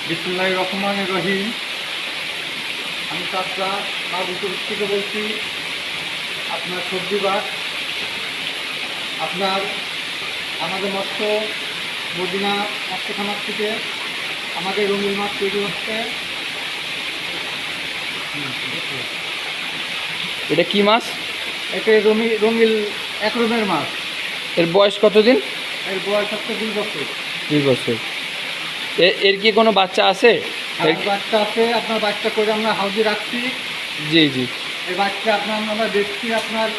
বিসমিল্লাহির রহমানির রহিম। আমি চাচা বাবুপুর থেকে বলছি। আপনার সবজি বাগ, আপনার আমাদের মৎস্য মদিনা মৎস্যখানার থেকে আমাদের রঙিন মাছ তৈরি হচ্ছে। এটা কি মাছ? এটা রঙিল এক রুমের মাছ। এর বয়স কতদিন? এর বয়স হচ্ছে 2 বছর। 2 বছর। এর কি কোনো বাচ্চা আছে? বাচ্চা আছে, আপনার বাচ্চা করে আমরা হাউজে রাখছি। জি জি। এই বাচ্চা আমরা দেখছি, আপনার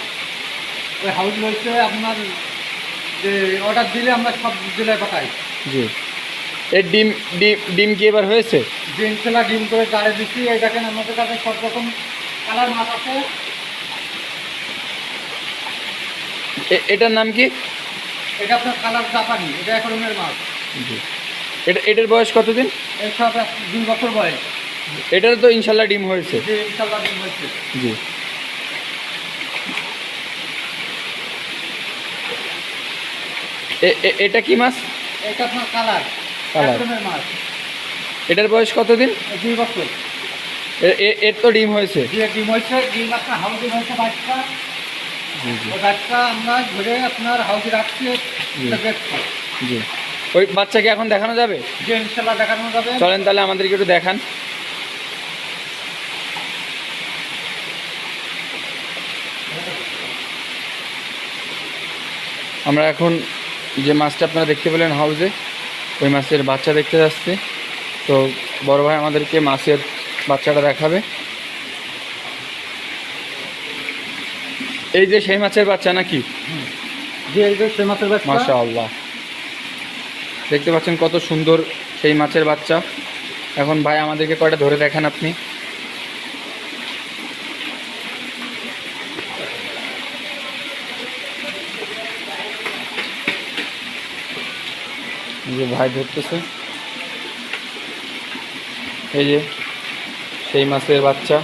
ওই হাউজ রয়েছে। আপনার যে অর্ডার দিলে আমরা সব জেলায় পাঠাই। জি। এর ডিম ডিম ডিম কি এবার হয়েছে? ডিম ছেলা ডিম করে গাড়ি দিচ্ছি। এই দেখেন আমাদের কাছে সব রকম কালার মাছ আছে। এটার নাম কি? এটা আপনার কালার জাপানি, এটা এক রকমের মাছ। জি। এটার বয়স কতদিন? এর সব 2 বছর বয়স। এটার তো ইনশাল্লাহ ডিম হয়েছে। যে ইনশাল্লাহ ডিম হয়েছে। জি। এটা কি মাছ? এটা আপনার কালার রকমের মাছ। এটার বয়স কতদিন? 2 বছর। এর তো ডিম হয়েছে। যে ডিম হয়েছে, ডিম আপনার হাউজে হয়েছে বাচ্চা। ওই বাচ্চা আমরা ধরে আপনার হাউজে রাখছি। জি। ওই বাচ্চাকে এখন দেখানো যাবে? যে ইনশাল্লাহ দেখানো যাবে। চলেন তাহলে আমাদেরকে একটু দেখান। আমরা এখন যে মাছটা আপনারা দেখতে পেলেন হাউজে, ওই মাছের বাচ্চা দেখতে যাচ্ছি। তো বড় ভাই আমাদেরকে মাছের বাচ্চাটা দেখাবে। এই যে সেই মাছের বাচ্চা নাকি? যে এই যে সেই মাছের বাচ্চা। মাশাআল্লাহ, দেখতে পাচ্ছেন কত সুন্দর সেই মাছের বাচ্চা। এখন ভাই আমাদেরকে কয়টা ধরে দেখান আপনি। যে ভাই ধরতেছে, এই যে সেই মাছের বাচ্চা,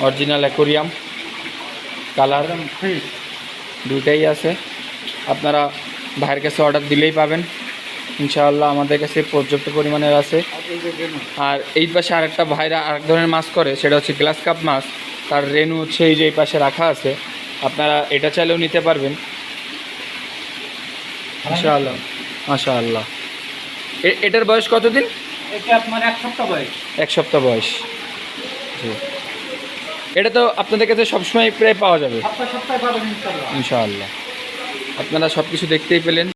অরিজিনাল অ্যাকোরিয়াম, কালার দুইটাই আছে। আপনারা ভাইয়ের কাছে অর্ডার দিলেই পাবেন ইনশাআল্লাহ। আমাদের কাছে পর্যাপ্ত পরিমাণের আছে। আর এই পাশে আরেকটা ভাইরা আরেক ধরনের মাছ করে, সেটা হচ্ছে গ্লাস কাপ মাছ। তার রেনু হচ্ছে এই যে এই পাশে রাখা আছে, আপনারা এটা চাইলেও নিতে পারবেন ইনশাআল্লাহ। মাশাআল্লাহ। এটার বয়স কতদিন? এটা আপনার 1 সপ্তাহ বয়স। 1 সপ্তাহ বয়স। জি। এটা তো আপনাদের কাছে সবসময় প্রায় পাওয়া যাবে সপ্তাহে পাবেন ইনশাআল্লাহ। ইনশাআল্লাহ। আপনারা সব কিছু দেখতেই পেলেন।